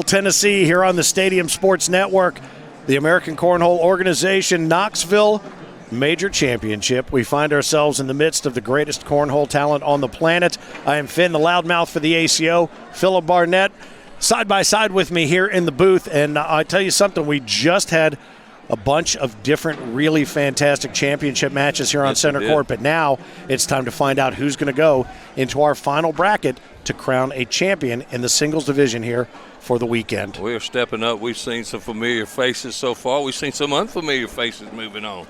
Tennessee here on the Stadium Sports Network. The American Cornhole Organization Knoxville Major Championship. We find ourselves in the midst of the greatest cornhole talent on the planet. I am Finn, the loudmouth for the ACO. Philip Barnett, side by side with me here in the booth. And I tell you something, we just had a bunch of different really fantastic championship matches here on center court, but now it's time to find out who's going to go into our final bracket to crown a champion in the singles division here for the weekend. We're stepping up. We've seen some familiar faces so far. We've seen some unfamiliar faces moving on.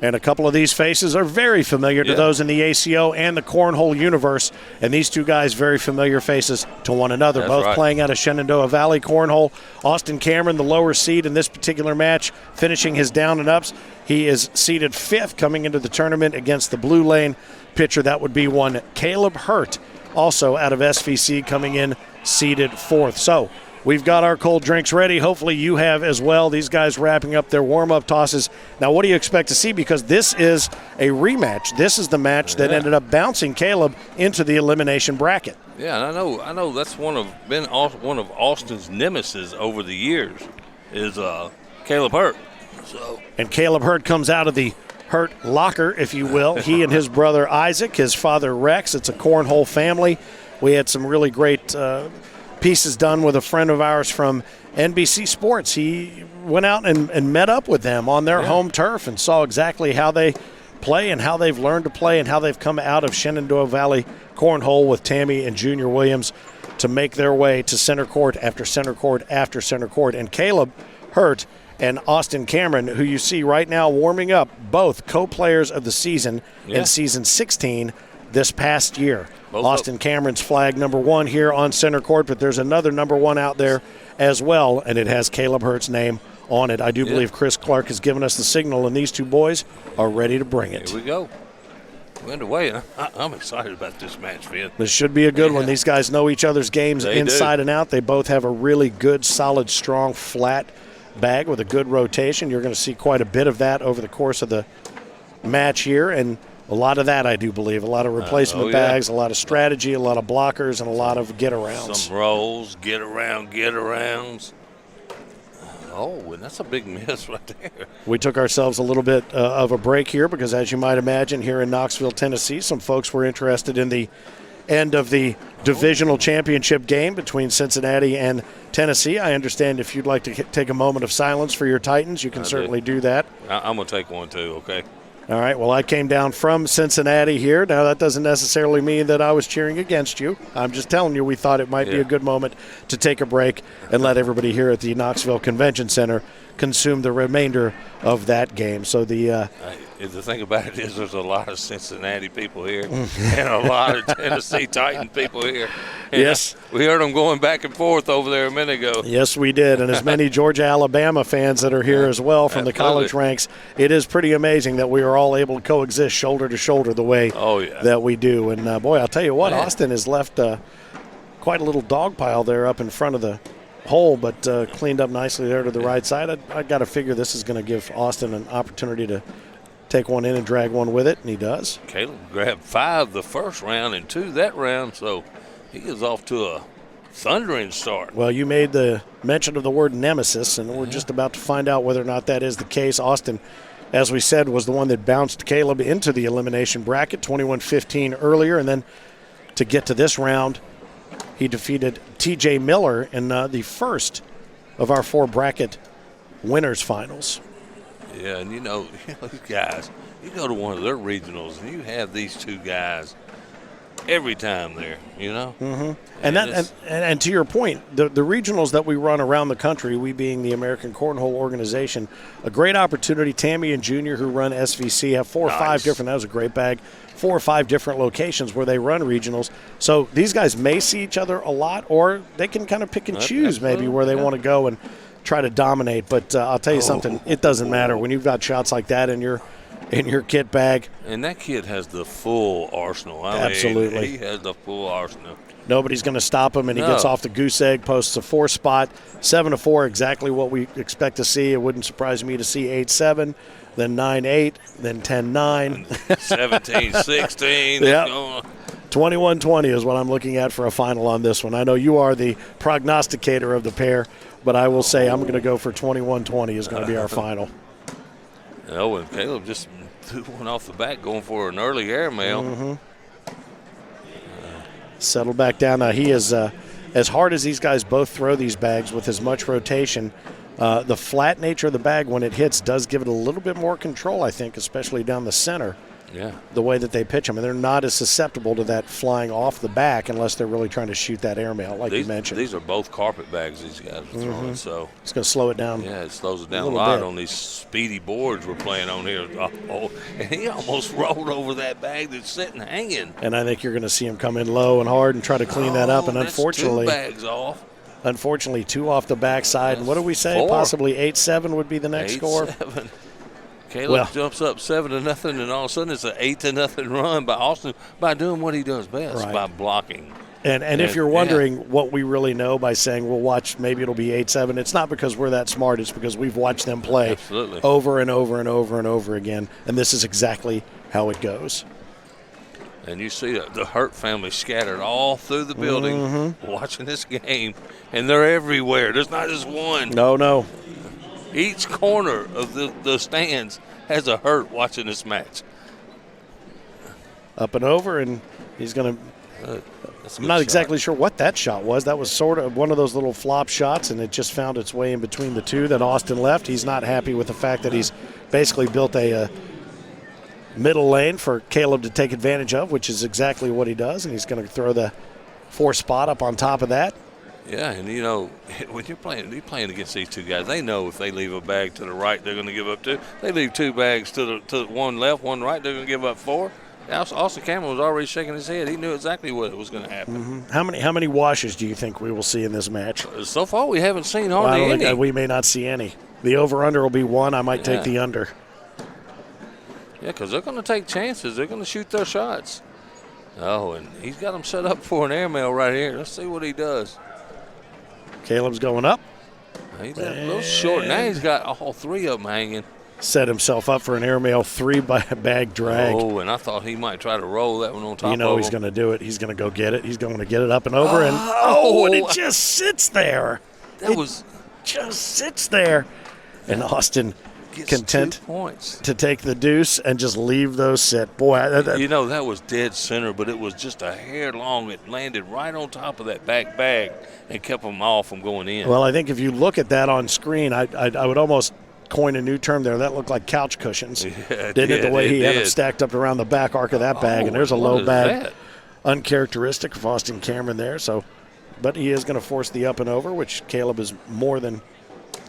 And a couple of these faces are very familiar to those in the ACO and the cornhole universe, and these two guys very familiar faces to one another. That's both right. Playing out of Shenandoah Valley Cornhole. Austin Cameron, the lower seed in this particular match, finishing his down and ups. He is seeded 5th coming into the tournament against the blue lane pitcher. That would be one Kaleb Hurt, also out of SVC, coming in seeded 4th. So we've got our cold drinks ready. Hopefully you have as well. These guys wrapping up their warm-up tosses. Now, what do you expect to see? Because this is a rematch. This is the match that ended up bouncing Kaleb into the elimination bracket. Yeah, and I know that's one of Austin's nemesis over the years is Kaleb Hurt. And Kaleb Hurt comes out of the Hurt locker, if you will. He and his brother Isaac, his father Rex. It's a cornhole family. We had some really great pieces done with a friend of ours from NBC Sports. He went out and met up with them on their home turf and saw exactly how they play and how they've learned to play and how they've come out of Shenandoah Valley Cornhole with Tammy and Junior Williams to make their way to center court after center court after center court. And Kaleb Hurt and Austin Cameron, who you see right now warming up, both co-players of the season in season 16 this past year. Austin Cameron's flag number 1 here on center court, but there's another number 1 out there as well, and it has Kaleb Hurt's name on it. I do believe Chris Clark has given us the signal, and these two boys are ready to bring it. Here we go. We're underway. I'm excited about this match, Finn. This should be a good one. These guys know each other's games inside and out. They both have a really good, solid, strong, flat bag with a good rotation. You're going to see quite a bit of that over the course of the match here, and a lot of that, I do believe. A lot of replacement bags, a lot of strategy, a lot of blockers, and a lot of get-arounds. Some rolls, get-arounds. Oh, and that's a big miss right there. We took ourselves a little bit of a break here because, as you might imagine, here in Knoxville, Tennessee, some folks were interested in the end of the divisional championship game between Cincinnati and Tennessee. I understand if you'd like to take a moment of silence for your Titans, you can certainly do that. I'm going to take one too, okay? All right, well, I came down from Cincinnati here. Now, that doesn't necessarily mean that I was cheering against you. I'm just telling you we thought it might be a good moment to take a break and let everybody here at the Knoxville Convention Center consume the remainder of that game. So the thing about it is there's a lot of Cincinnati people here and a lot of Tennessee Titan people here. And yes. We heard them going back and forth over there a minute ago. Yes, we did. And as many Georgia, Alabama fans that are here as well from the college ranks, it is pretty amazing that we are all able to coexist shoulder to shoulder the way that we do. And, boy, I'll tell you what, Austin has left quite a little dog pile there up in front of the hole, but cleaned up nicely there to the right side. I got to figure this is going to give Austin an opportunity to take one in and drag one with it, and he does. Kaleb grabbed 5 the first round and 2 that round, so he is off to a thundering start. Well, you made the mention of the word nemesis, and we're just about to find out whether or not that is the case. Austin, as we said, was the one that bounced Kaleb into the elimination bracket, 21-15 earlier, and then to get to this round, he defeated T.J. Miller in the first of our 4 bracket winners finals. Yeah, and you know these guys, you go to one of their regionals and you have these two guys every time there, you know. And to your point, the regionals that we run around the country, we being the American Cornhole Organization, a great opportunity. Tammy and Junior, who run SVC, have 4 or 5 different. That was a great bag. 4 or 5 different locations where they run regionals. So these guys may see each other a lot, or they can kind of pick and choose maybe where they want to go and try to dominate. But I'll tell you something, it doesn't matter when you've got shots like that in your kit bag. And that kid has the full arsenal. Absolutely. He has the full arsenal. Nobody's going to stop him, and he gets off the goose egg, posts a 4 spot, 7-4, exactly what we expect to see. It wouldn't surprise me to see 8-7, then 9-8, then 10-9. 17-16. Yep. 21-20 is what I'm looking at for a final on this one. I know you are the prognosticator of the pair, but I will say I'm going to go for 21-20 is going to be our final. Oh, and Kaleb just threw one off the back going for an early airmail. Mm-hmm. Settle back down. Now, he is, as hard as these guys both throw these bags with as much rotation, the flat nature of the bag when it hits does give it a little bit more control, I think, especially down the center. Yeah. The way that they pitch them. And they're not as susceptible to that flying off the back unless they're really trying to shoot that airmail, like you mentioned. These are both carpet bags these guys are throwing, so. It's going to slow it down. Yeah, it slows it down a lot on these speedy boards we're playing on here. Oh, and he almost rolled over that bag that's sitting hanging. And I think you're going to see him come in low and hard and try to clean that up. And unfortunately, that's 2 bags off. Unfortunately, 2 off the backside. And what do we say? 4. Possibly 8-7 would be the next score. 8-7. Kaleb jumps up 7-0, and all of a sudden it's an 8-0 run by Austin by doing what he does best, by blocking. And if you're wondering what we really know by saying we'll watch, maybe it'll be 8-7, it's not because we're that smart. It's because we've watched them play over and over and over and over again, and this is exactly how it goes. And you see the Hurt family scattered all through the building watching this game, and they're everywhere. There's not just one. No. Each corner of the stands has a Hurt watching this match. Up and over, and he's going to I'm not exactly sure what that shot was. That was sort of one of those little flop shots, and it just found its way in between the two that Austin left. He's not happy with the fact that he's basically built a middle lane for Kaleb to take advantage of, which is exactly what he does, and he's going to throw the 4 spot up on top of that. Yeah, and you know, when you're playing against these two guys, they know if they leave a bag to the right, they're going to give up 2. They leave 2 bags to one left, one right, they're going to give up 4. Austin Cameron was already shaking his head. He knew exactly what was going to happen. How many washes do you think we will see in this match? So far, we haven't seen hardly any. We may not see any. The over-under will be 1. I might take the under. Yeah, because they're going to take chances. They're going to shoot their shots. Oh, and he's got them set up for an airmail right here. Let's see what he does. Kaleb's going up. He's a little short. Now he's got all 3 of them hanging. Set himself up for an airmail 3-bag drag. Oh, and I thought he might try to roll that one on top of him. He's going to do it. He's going to go get it. He's going to get it up and over. And it just sits there. Just sits there. And Austin content to take the deuce and just leave those sit. Boy, that was dead center, but it was just a hair long. It landed right on top of that back bag and kept them all from going in. Well, I think if you look at that on screen, I would almost coin a new term there. That looked like couch cushions. Didn't it? The way he had them stacked up around the back arc of that bag, and there's a low bag. Uncharacteristic of Austin Cameron there. But he is going to force the up and over, which Kaleb is more than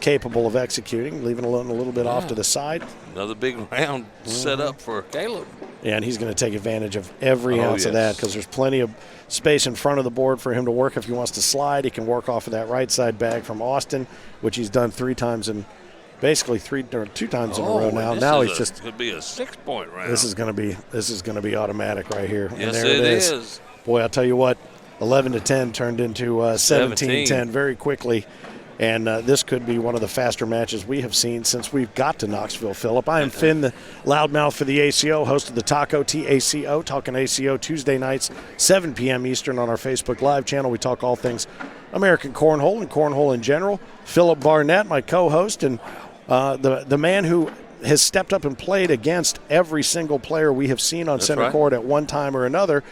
capable of executing, leaving a little bit off to the side. Another big round set up for Kaleb. Yeah, and he's going to take advantage of every ounce of that because there's plenty of space in front of the board for him to work. If he wants to slide, he can work off of that right side bag from Austin, which he's done 3 times in basically 2 times in a row now. Now he's just could be a 6-point round. This is going to be automatic right here. Yes, and there it is. Boy, I'll tell you what, 11-10 turned into 17-10 very quickly. And this could be one of the faster matches we have seen since we've got to Knoxville, Phillip. I am Finn, the loudmouth for the ACO, host of the Taco, TACO, Talking ACO, Tuesday nights, 7 p.m. Eastern on our Facebook Live channel. We talk all things American Cornhole and Cornhole in general. Phillip Barnett, my co-host, and the man who has stepped up and played against every single player we have seen on center court at one time or another,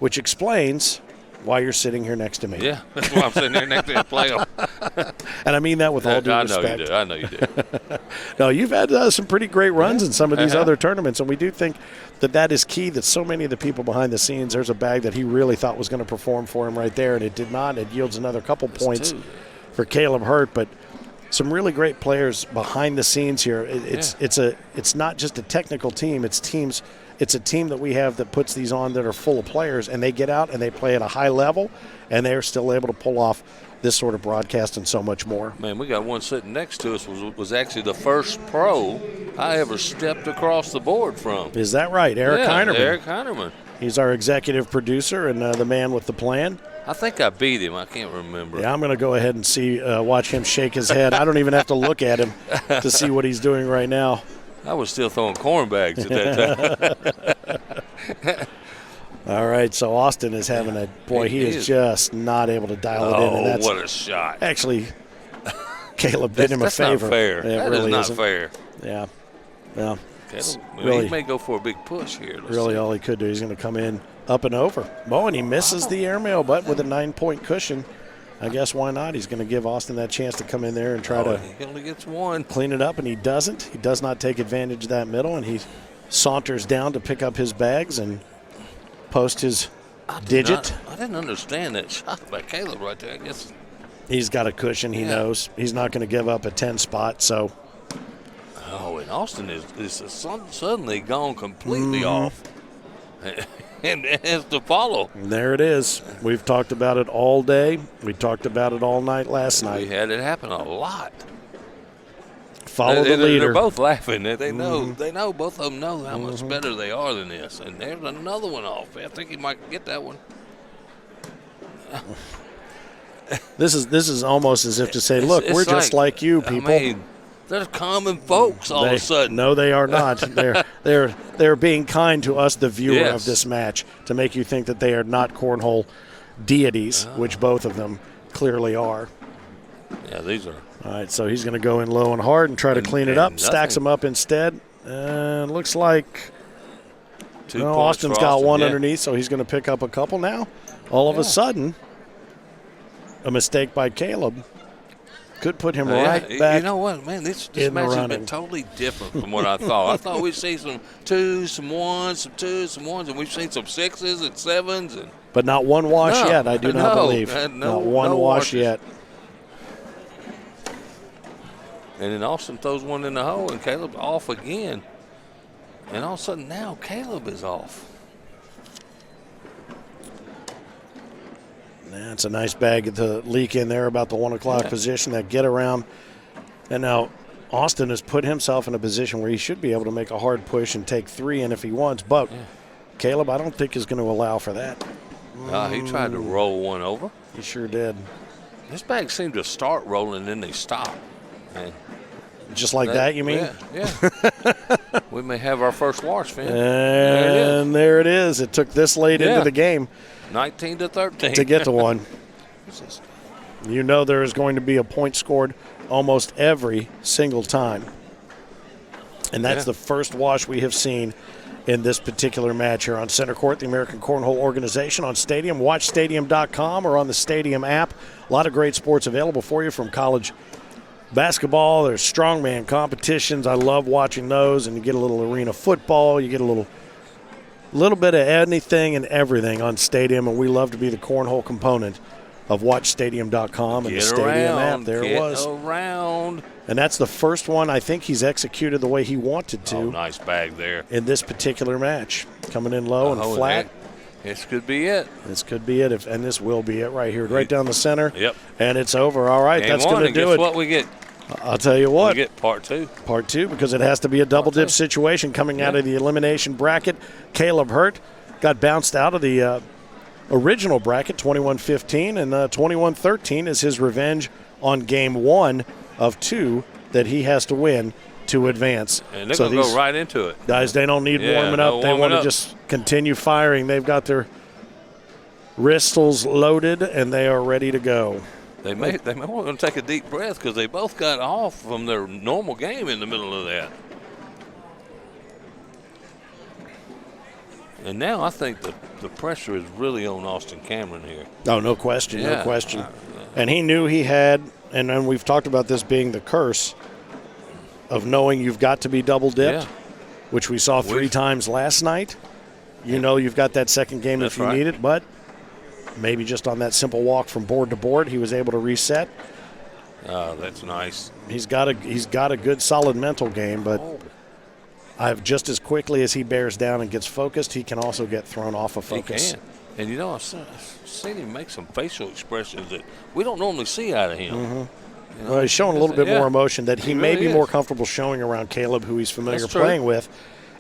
which explains why you're sitting here next to me. Yeah, that's why I'm sitting here next to you play them. And I mean that with all due respect. I know you do. No, you've had some pretty great runs in some of these other tournaments, and we do think that is key, that so many of the people behind the scenes, there's a bag that he really thought was going to perform for him right there, and it did not. It yields another couple points for Kaleb Hurt, but some really great players behind the scenes here. It's not just a technical team, it's teams. It's a team that we have that puts these on that are full of players, and they get out and they play at a high level, and they are still able to pull off this sort of broadcast and so much more. Man, we got one sitting next to us was actually the first pro I ever stepped across the board from. Is that right? Eric Heinerman. Eric Heinerman. He's our executive producer and the man with the plan. I think I beat him. I can't remember. Yeah, I'm going to go ahead and watch him shake his head. I don't even have to look at him to see what he's doing right now. I was still throwing corn bags at that time. All right, so Austin is having a – boy, he is just not able to dial it in. And that's what a shot. Actually, Kaleb did him a favor. That's not fair. That really is not fair. Yeah. Well, really, he may go for a big push here. Really all he could do. He's going to come in up and over. Oh, and he misses the airmail, but with a 9-point cushion, I guess why not? He's going to give Austin that chance to come in there and try to he only gets one. Clean it up, and he doesn't. He does not take advantage of that middle, and he saunters down to pick up his bags and post his digit. I didn't understand that shot by Kaleb right there. I guess he's got a cushion. He knows he's not going to give up a 10 spot. So, and Austin is suddenly gone completely off, and has to follow. And there it is. We've talked about it all day. We talked about it all night last night. We had it happen a lot. Follow the leader. They're both laughing. They know. They know. Both of them know how much better they are than this. And there's another one off. I think he might get that one. This is almost as if to say, look, we're just like you people. I mean, they're common folks all of a sudden. No, they are not. They're being kind to us, the viewer of this match, to make you think that they are not cornhole deities, which both of them clearly are. Yeah, these are. All right, so he's going to go in low and hard and try to clean it up. Stacks them up instead. And looks like Austin's got one underneath, so he's going to pick up a couple now. All of a sudden, a mistake by Kaleb could put him right back. You know what, man? This match has been totally different from what I thought. I thought we'd see some 2s, some 1s, some 2s, some 1s, and we've seen some 6s and 7s. But not one wash yet, I do not believe. Not one wash yet. And then Austin throws one in the hole, and Kaleb's off again. And all of a sudden now Kaleb is off. That's a nice bag to leak in there about the 1 o'clock position, that get around. And now Austin has put himself in a position where he should be able to make a hard push and take 3 in if he wants. But Kaleb, I don't think, is going to allow for that. He tried to roll one over. He sure did. This bag seemed to start rolling, and then they stop. And just like that, you mean? Yeah. We may have our first wash, Finn. And there it is. It took this late into the game. 19-13. To get to one. You know there is going to be a point scored almost every single time. And that's the first wash we have seen in this particular match here on Center Court, the American Cornhole Organization, on Stadium. WatchStadium.com or on the Stadium app. A lot of great sports available for you, from college basketball. There's strongman competitions. I love watching those. And you get a little arena football. You get a little bit of anything and everything on Stadium. And we love to be the cornhole component of WatchStadium.com and the Stadium app. There it was. Around. And that's the first one I think he's executed the way he wanted to. Oh, nice bag there. In this particular match. Coming in low and flat. This could be it. This could be it, and this will be it right here, right down the center. Yep. And it's over. All right, that's going to do it. Guess what we get? I'll tell you what. We get part 2. Part 2, because it has to be a double dip situation coming out of the elimination bracket. Kaleb Hurt got bounced out of the original bracket, 21-15, and 21-13 is his revenge on game 1 of 2 that he has to win to advance. And they're going to go right into it. Guys, they don't need warming up. They want to just continue firing. They've got their wrists loaded, and they are ready to go. They may want to take a deep breath, because they both got off from their normal game in the middle of that. And now I think the pressure is really on Austin Cameron here. Oh, no question, no question. And he knew he had, and then we've talked about this being the curse of knowing you've got to be double dipped, which we saw 3 times last night. You know you've got that second game if you need it, but maybe just on that simple walk from board to board, he was able to reset. Oh, that's nice. He's got a good solid mental game, but I've just as quickly as he bears down and gets focused, he can also get thrown off of focus. He can. And you know, I've seen him make some facial expressions that we don't normally see out of him. You know, well, he's showing a little bit more emotion that he may be more comfortable showing around Kaleb, who he's familiar playing with,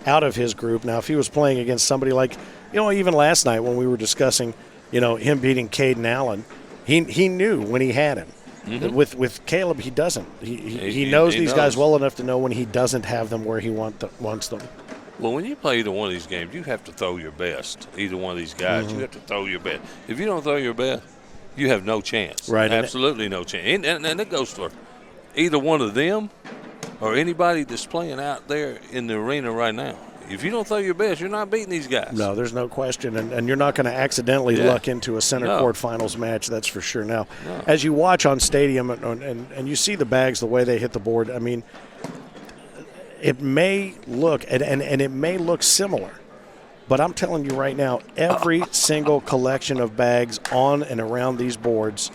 out of his group. Now, if he was playing against somebody like, even last night when we were discussing, him beating Caden Allen, he knew when he had him. With Kaleb, he doesn't. He knows these guys well enough to know when he doesn't have them where he wants them. Well, when you play either one of these games, you have to throw your best. Either one of these guys, you have to throw your best. If you don't throw your best, you have no chance. Right. Absolutely no chance. And it goes for either one of them or anybody that's playing out there in the arena right now. If you don't throw your best, you're not beating these guys. No, there's no question. And you're not going to accidentally luck into a center court finals match, that's for sure. Now, as you watch on Stadium and you see the bags, the way they hit the board, I mean, it may look, and it may look similar, but I'm telling you right now, every single collection of bags on and around these boards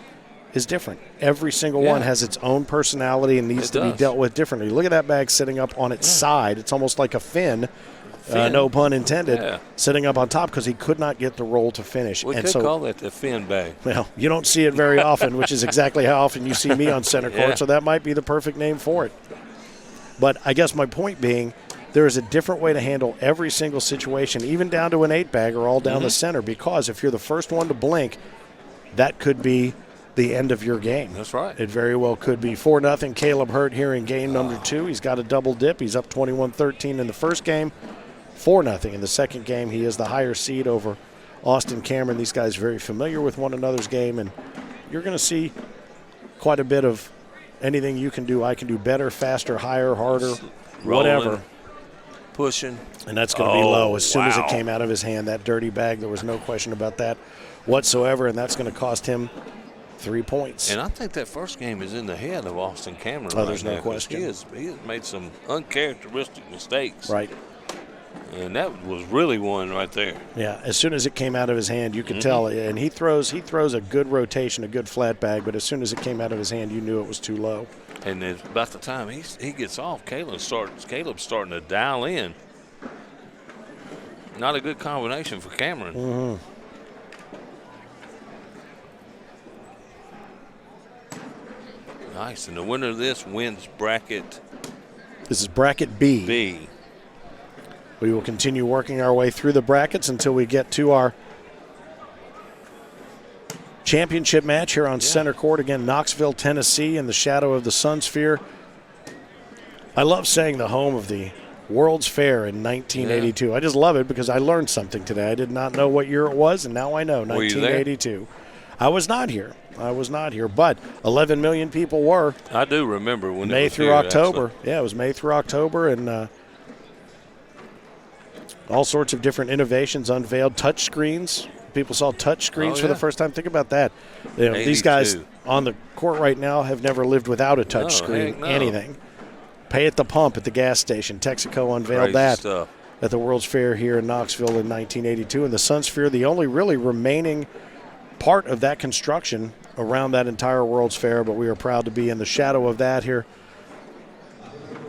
is different. Every single one has its own personality and needs to be dealt with differently. Look at that bag sitting up on its side. It's almost like a fin. No pun intended, sitting up on top because he could not get the roll to finish. We could call that the fin bag. Well, you don't see it very often, which is exactly how often you see me on center court, so that might be the perfect name for it. But I guess my point being, there is a different way to handle every single situation, even down to an 8-bag or all down the center, because if you're the first one to blink, that could be the end of your game. That's right. It very well could be. 4-0, Kaleb Hurt here in game number 2. He's got a double dip. He's up 21-13 in the first game. 4-0 in the second game. He is the higher seed over Austin Cameron. These guys very familiar with one another's game, and you're going to see quite a bit of anything you can do, I can do better, faster, higher, harder, whatever. Pushing. And that's going to be low. As soon as it came out of his hand, that dirty bag, there was no question about that whatsoever, and that's going to cost him 3 points. And I think that first game is in the head of Austin Cameron. Oh, there's no question. He has made some uncharacteristic mistakes. Right. And that was really one right there. Yeah, as soon as it came out of his hand, you could tell. And he throws a good rotation, a good flat bag, but as soon as it came out of his hand, you knew it was too low. And then about the time he gets off, Kaleb's starting to dial in. Not a good combination for Cameron. Nice. And the winner of this wins bracket. This is bracket B. We will continue working our way through the brackets until we get to our championship match here on center court. Again, Knoxville, Tennessee, in the shadow of the Sun Sphere. I love saying the home of the World's Fair in 1982. I just love it because I learned something today. I did not know what year it was, and now I know, 1982. I was not here. But 11 million people were. I do remember when May it was through here, October. actually. Yeah, it was May through October, and all sorts of different innovations unveiled. Touch screens. People saw touch screens for the first time. Think about that. You know, these guys on the court right now have never lived without a touch screen, anything. Pay at the pump at the gas station. Texaco unveiled that at the World's Fair here in Knoxville in 1982. And the Sun Sphere, the only really remaining part of that construction around that entire World's Fair, but we are proud to be in the shadow of that here.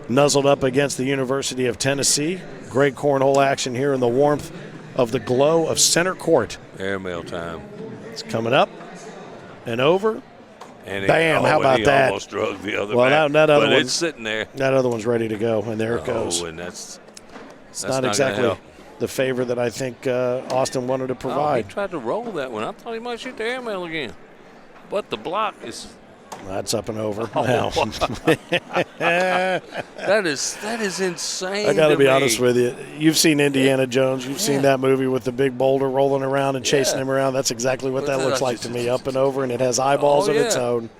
Nuzzled up against the University of Tennessee. Great cornhole action here in the warmth of the glow of center court. Airmail time. It's coming up and over. And bam, how about that? Almost drug the other back. That other but it's sitting there. That other one's ready to go, and there it goes. And that's not exactly the favor that I think Austin wanted to provide. He tried to roll that one. I thought he might shoot the airmail again. But the block is... That's up and over. That is insane. I got to be honest with you. You've seen Indiana Jones. You've seen that movie with the big boulder rolling around and chasing him around. That's exactly what that looks like to me, up and over, and it has eyeballs of its own.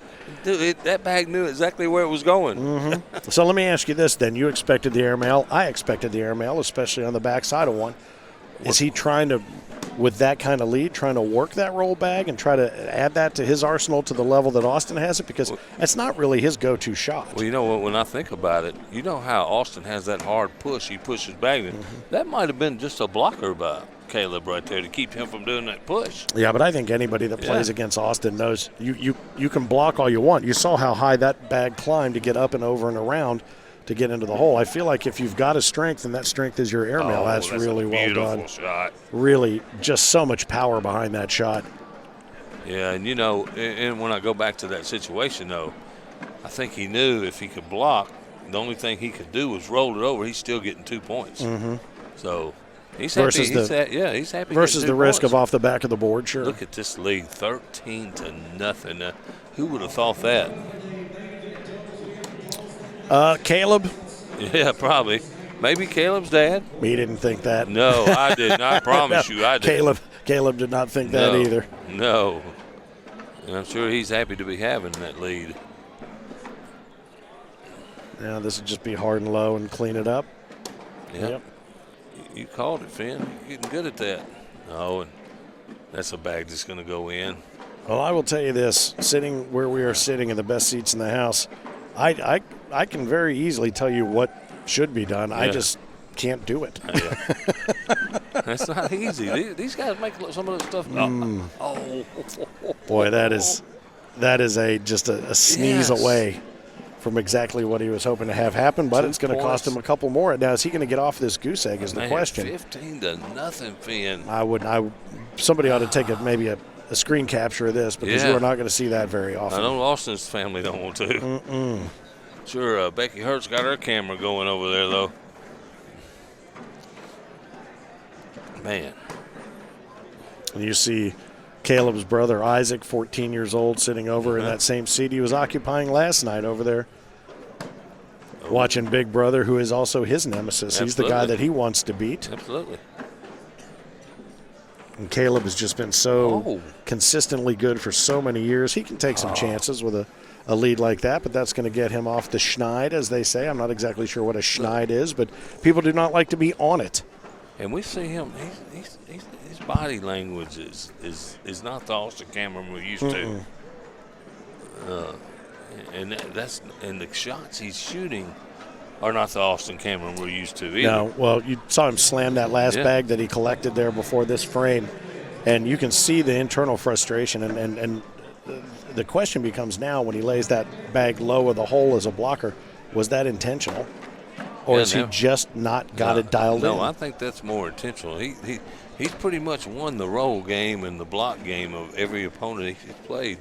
Dude, that bag knew exactly where it was going. So let me ask you this then. You expected the airmail. I expected the airmail, especially on the backside of one. Is he trying to, with that kind of lead, trying to work that roll bag and try to add that to his arsenal to the level that Austin has it? Because that's not really his go-to shot. Well, you know what, when I think about it, you know how Austin has that hard push. He pushes back. That might have been just a blocker by Kaleb right there to keep him from doing that push. Yeah, but I think anybody that plays against Austin knows you can block all you want. You saw how high that bag climbed to get up and over and around to get into the hole. I feel like if you've got a strength and that strength is your airmail, that's really well done. Shot. Really, just so much power behind that shot. Yeah, and you know, and when I go back to that situation, though, I think he knew if he could block, the only thing he could do was roll it over. He's still getting 2 points. So he's happy. He's happy. Versus the risk of off the back of the board, sure. Look at this lead, 13-0. Who would have thought that? Kaleb. Yeah, probably. Maybe Caleb's dad. He didn't think that. No, I didn't. I promise you, I did. Caleb did not think that either. No. And I'm sure he's happy to be having that lead. Now this would just be hard and low and clean it up. Yep. You called it, Finn. You're getting good at that. No, and that's a bag that's going to go in. Well, I will tell you this: sitting where we are sitting in the best seats in the house, I can very easily tell you what should be done. Yeah. I just can't do it. That's not easy. These guys make some of this stuff. Oh. Boy, that is just a sneeze away from exactly what he was hoping to have happen, but it's going to cost him a couple more. Now, is he going to get off this goose egg is the question. 15-0, Finn. Somebody ought to take maybe a screen capture of this because you are not going to see that very often. I know Austin's family don't want to. Sure, Becky Hurt's got her camera going over there, though. Man. And you see Caleb's brother Isaac, 14 years old, sitting over in that same seat he was occupying last night over there, watching Big Brother, who is also his nemesis. Absolutely. He's the guy that he wants to beat. Absolutely. And Kaleb has just been so consistently good for so many years. He can take some chances with a lead like that, but that's going to get him off the schneid, as they say. I'm not exactly sure what a schneid is, but people do not like to be on it. And we see him, his body language is not the Austin Cameron we're used to. And the shots he's shooting are not the Austin Cameron we're used to either. No, well, you saw him slam that last bag that he collected there before this frame, and you can see the internal frustration. And the question becomes now when he lays that bag low of the hole as a blocker, was that intentional? Or has he just not got it dialed in? No, I think that's more intentional. He's pretty much won the roll game and the block game of every opponent he's played.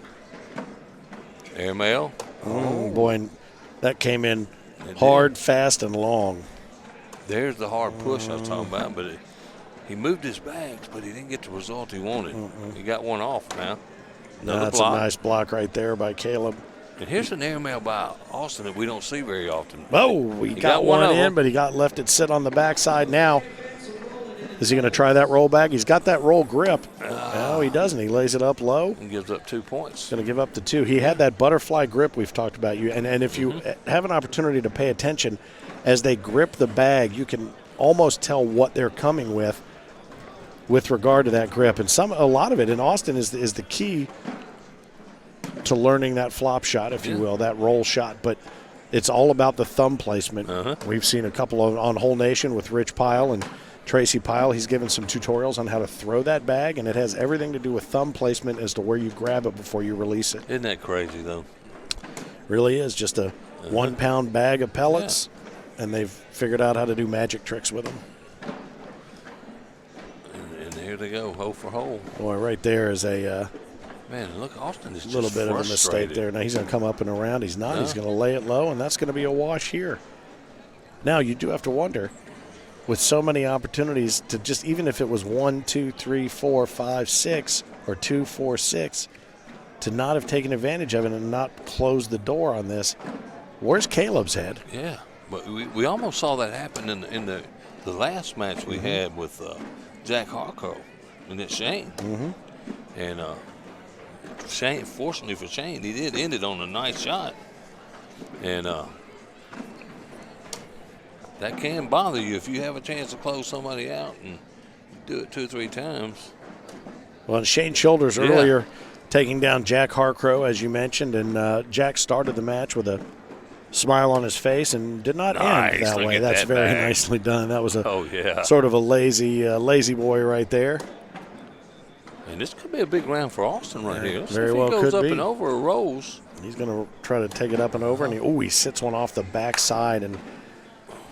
Airmail. Boy, that came in hard, fast, and long. There's the hard push I was talking about, but he moved his bags, but he didn't get the result he wanted. He got one off now. That's a nice block right there by Kaleb. And here's an airmail by Austin that we don't see very often. Oh, he got one in, but he left it sit on the backside now. Is he going to try that roll back? He's got that roll grip. No, he doesn't. He lays it up low. And gives up 2 points. Going to give up the 2. He had that butterfly grip we've talked about. And if you have an opportunity to pay attention, as they grip the bag, you can almost tell what they're coming with regard to that grip. And a lot of it in Austin is the key to learning that flop shot, if you will, that roll shot. But it's all about the thumb placement. We've seen a couple on Whole Nation with Rich Pyle and Tracy Pyle. He's given some tutorials on how to throw that bag, and it has everything to do with thumb placement as to where you grab it before you release it. Isn't that crazy, though? Really is. Just a 1 pound bag of pellets, and they've figured out how to do magic tricks with them. And here they go, hole for hole. Boy, right there is a man, look, Austin is just little bit of a mistake there. Now he's going to come up and around. He's not. He's going to lay it low, and that's going to be a wash here. Now you do have to wonder, with so many opportunities to just, even if it was 1, 2, 3, 4, 5, 6, or 2, 4, 6, to not have taken advantage of it and not close the door on this. Where's Caleb's head? Yeah, but we almost saw that happen in the last match we had with Jack Harco and it's Shane. And Shane, fortunately for Shane, he did end it on a nice shot. And that can bother you if you have a chance to close somebody out and do it 2 or 3 times. Well, Shane Shoulders earlier taking down Jack Harcrow, as you mentioned, and Jack started the match with a smile on his face and did not end that way. That's very nicely done. That was a sort of a lazy boy right there. And this could be a big round for Austin right here. Very well could be. If he goes up and over or rolls. He's going to try to take it up and over, and he sits one off the backside, and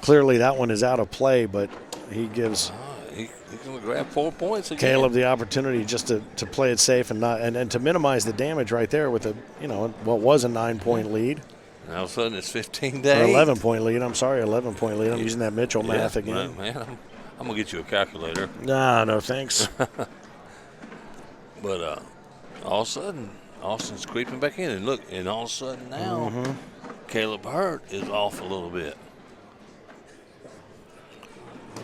clearly that one is out of play, but he gives he's going to grab 4 points again. Kaleb the opportunity just to play it safe and to minimize the damage right there with what was a 9-point lead. And all of a sudden it's 15-8. Or 11-point lead. I'm sorry, 11-point lead. I'm using that Mitchell math again. Man, I'm going to get you a calculator. Nah, no thanks. But all of a sudden, Austin's creeping back in. And look, and all of a sudden now, Kaleb Hurt is off a little bit.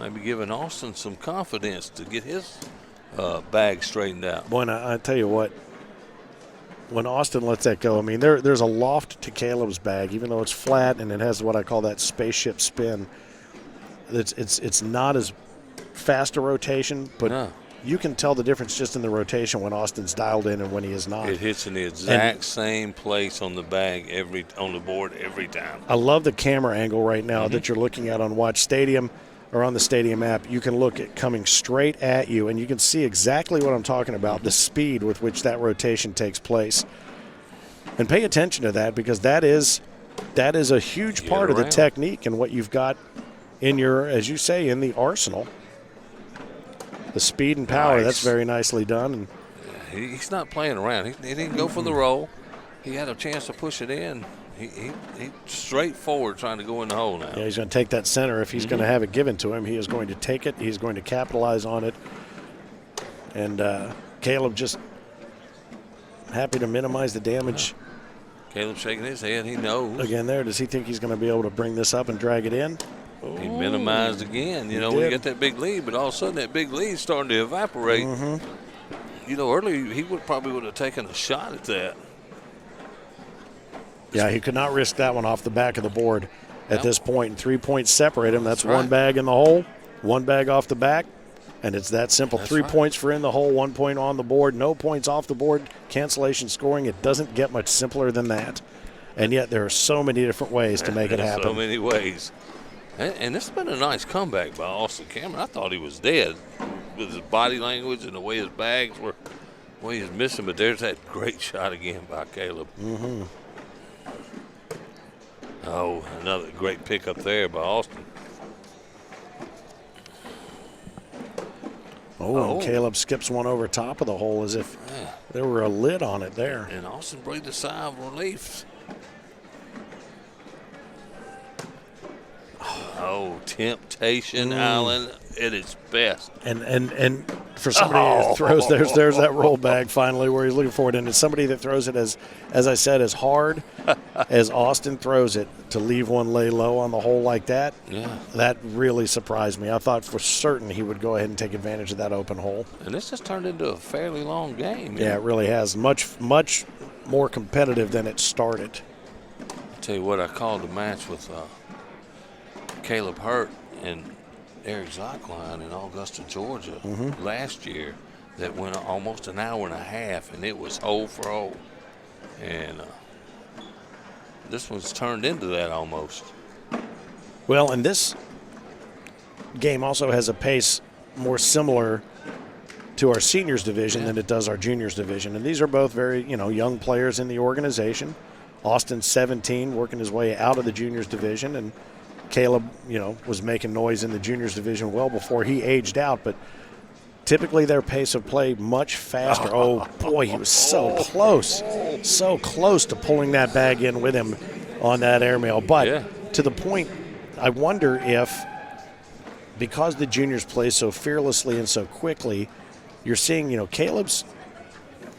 maybe giving Austin some confidence to get his bag straightened out. Boy, I tell you what, when Austin lets that go, I mean, there's a loft to Kaleb's bag, even though it's flat and it has what I call that spaceship spin. It's not as fast a rotation, but no. You can tell the difference just in the rotation when Austin's dialed in and when he is not. It hits in the exact same place on the bag on the board every time. I love the camera angle right now that you're looking at on Watch Stadium or on the Stadium app. You can look at coming straight at you, and you can see exactly what I'm talking about, the speed with which that rotation takes place. And pay attention to that, because that is a huge part of the technique and what you've got in your, as you say, in the arsenal. The speed and power, that's very nicely done. And he's not playing around. He didn't go for the roll. He had a chance to push it in. He straightforward trying to go in the hole now. Yeah, he's going to take that center. If he's going to have it given to him, he is going to take it. He's going to capitalize on it. And Kaleb just happy to minimize the damage. Kaleb shaking his head. He knows. Again there, does he think he's going to be able to bring this up and drag it in? He minimized again, when you get that big lead, but all of a sudden that big lead's starting to evaporate. Earlier he probably would have taken a shot at that. Yeah, he could not risk that one off the back of the board at this point. And 3 points separate him. That's one bag in the hole, one bag off the back, and it's that simple. That's 3 points for in the hole, 1 point on the board, no points off the board, cancellation scoring. It doesn't get much simpler than that. And yet there are so many different ways to make it happen. So many ways. And this has been a nice comeback by Austin Cameron. I thought he was dead with his body language and the way his bags were, the way he was missing. But there's that great shot again by Kaleb. Oh, another great pickup there by Austin. And Kaleb skips one over top of the hole as if there were a lid on it there. And Austin breathed a sigh of relief. Oh, Temptation Island at its best. And for somebody who throws, there's that roll bag finally where he's looking for it. And it's somebody that throws it as I said, as hard as Austin throws it, to leave one lay low on the hole like that. Yeah. That really surprised me. I thought for certain he would go ahead and take advantage of that open hole. And this has turned into a fairly long game. Yeah, it really has. Much more competitive than it started. I'll tell you what, I called the match with Kaleb Hurt and Eric Zockline in Augusta, Georgia last year, that went almost an hour and a half, and it was hole for hole. And this one's turned into that almost. Well, and this game also has a pace more similar to our seniors division than it does our juniors division. And these are both very, young players in the organization. Austin's 17, working his way out of the juniors division, and Kaleb, was making noise in the juniors division well before he aged out, but typically their pace of play much faster. Oh, boy, he was so close to pulling that bag in with him on that airmail. But to the point, I wonder if, because the juniors play so fearlessly and so quickly, you're seeing, Kaleb's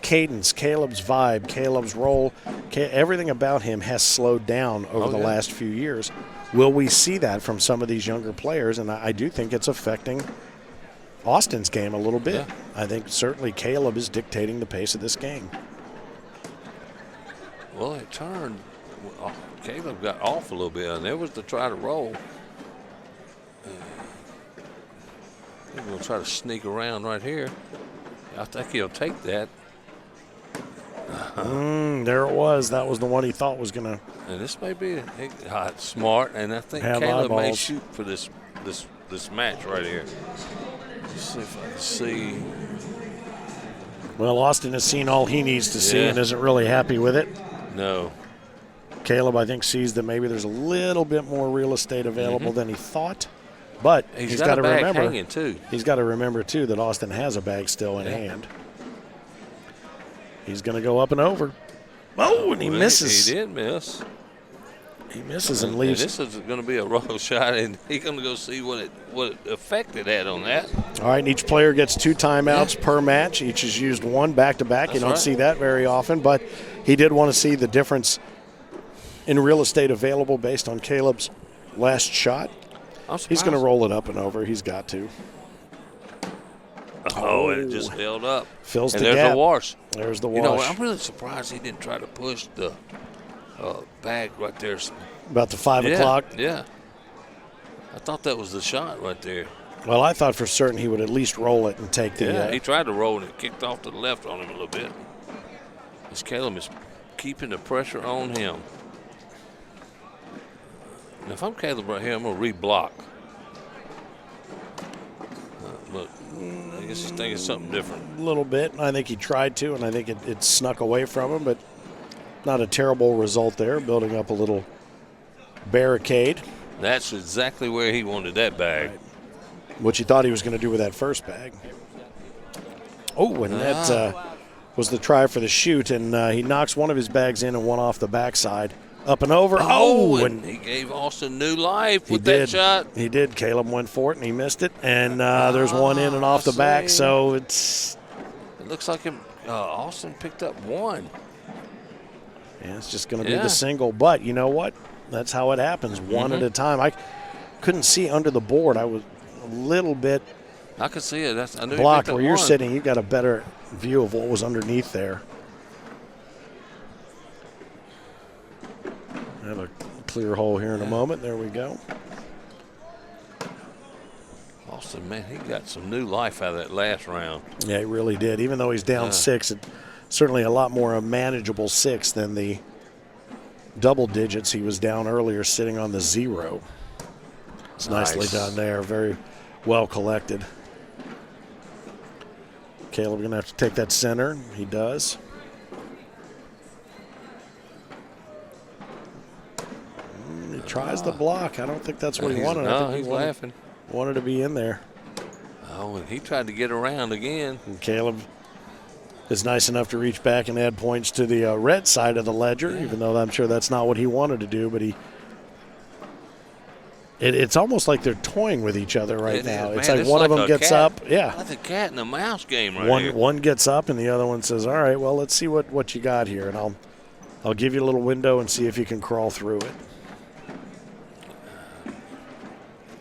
cadence, Kaleb's vibe, Kaleb's roll, everything about him has slowed down over the last few years. Will we see that from some of these younger players? And I do think it's affecting Austin's game a little bit. Yeah. I think certainly Kaleb is dictating the pace of this game. Well, it turned. Kaleb got off a little bit, and there was the try to roll. He's going to try to sneak around right here. I think he'll take that. There it was. That was the one he thought was going to. And this may be smart, and I think Kaleb may shoot for this match right here. Let's see if I can see. Well, Austin has seen all he needs to see and isn't really happy with it. No. Kaleb, I think, sees that maybe there's a little bit more real estate available than he thought. But he's got to remember. He's got to remember too that Austin has a bag still in hand. He's going to go up and over. Oh, and he misses. He did miss. He misses and leaves. And this is going to be a roll shot, and he's going to go see what effect it had on that. All right, and each player gets 2 timeouts per match. Each has used one back-to-back. You don't see that very often, but he did want to see the difference in real estate available based on Kaleb's last shot. He's going to roll it up and over. He's got to. Oh, and it just held up. Fills and the there's gap. the wash. There's the wash. You know, I'm really surprised he didn't try to push the bag right there. About the 5 o'clock? Yeah. I thought that was the shot right there. Well, I thought for certain he would at least roll it and take the. Yeah, he tried to roll and it kicked off to the left on him a little bit. This Kaleb is keeping the pressure on him. Now, if I'm Kaleb right here, I'm going to re-block. But I guess he's thinking something different. A little bit. I think he tried to, and I think it snuck away from him, but not a terrible result there, building up a little barricade. That's exactly where he wanted that bag. Right. What you thought he was going to do with that first bag. Oh, and that was the try for the shoot, and he knocks one of his bags in and one off the backside. Up and over. Oh, and he gave Austin new life with that shot. He did. Kaleb went for it, and he missed it. And there's one in and off the back, so it looks like Austin picked up one. Yeah, it's just going to be the single. But you know what? That's how it happens, one at a time. I couldn't see under the board. I was a little bit I could see it. I knew blocked where you're sitting. You got a better view of what was underneath there. I have a clear hole here in a moment. There we go. Austin, man, he got some new life out of that last round. Yeah, he really did. Even though he's down 6, it's certainly a lot more a manageable 6 than the double digits he was down earlier sitting on the 0. It's nicely done there. Very well collected. Kaleb going to have to take that center. He does. He tries the block. I don't think that's what he wanted. No, I think he's laughing. Wanted to be in there. Oh, and he tried to get around again. And Kaleb is nice enough to reach back and add points to the red side of the ledger, even though I'm sure that's not what he wanted to do. But it's almost like they're toying with each other right now. It's like one of them gets up. Yeah. That's a cat and a mouse game right here. One gets up and the other one says, all right, well, let's see what you got here. And I'll give you a little window and see if you can crawl through it.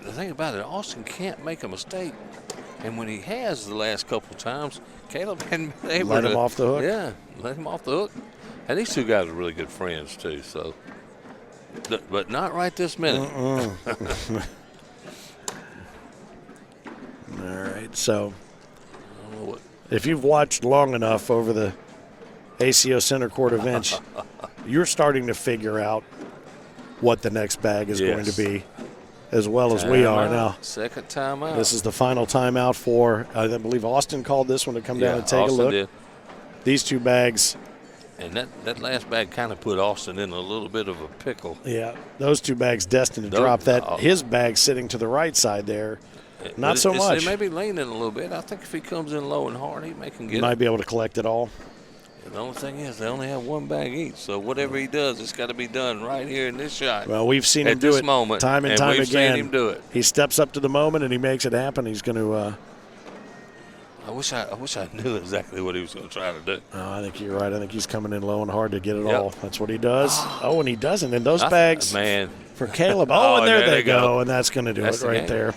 The thing about it, Austin can't make a mistake. And when he has the last couple times, Kaleb hadn't been able to. Let him off the hook? Yeah, let him off the hook. And these two guys are really good friends, too. So, but not right this minute. All right, so if you've watched long enough over the ACO Center Court events, you're starting to figure out what the next bag is going to be, as well as we are now. Second timeout. This is the final timeout for, I believe Austin called this one to come down and take a look. Did. These two bags. And that last bag kind of put Austin in a little bit of a pickle. Yeah, those two bags destined to drop. His bag sitting to the right side there, not so much. He may be leaning a little bit. I think if he comes in low and hard, he can get it. Might be able to collect it all. The only thing is they only have one bag each, so whatever he does, it's got to be done right here in this shot. Well, we've seen him do it time and time again. Seen him do it. He steps up to the moment and he makes it happen. He's going to. I wish I knew exactly what he was going to try to do. Oh, I think you're right. I think he's coming in low and hard to get it all. That's what he does. Oh, and he doesn't. And those bags for Kaleb. Oh, and there they go. And that's going to do it right there.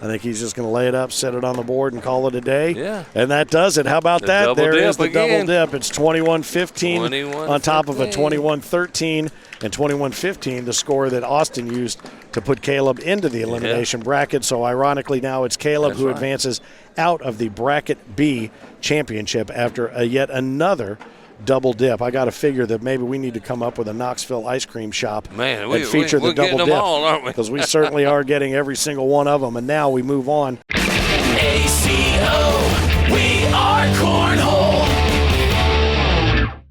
I think he's just going to lay it up, set it on the board, and call it a day. Yeah. And that does it. How about that? There is the double dip. It's 21-15 on top of a 21-13 and 21-15, the score that Austin used to put Kaleb into the elimination bracket. So, ironically, now it's Kaleb who advances out of the Bracket B championship after yet another double dip. I got to figure that maybe we need to come up with a Knoxville ice cream shop and feature the double dip, all, aren't we? Because we certainly are getting every single one of them. And now we move on. ACO, we are Cornhole.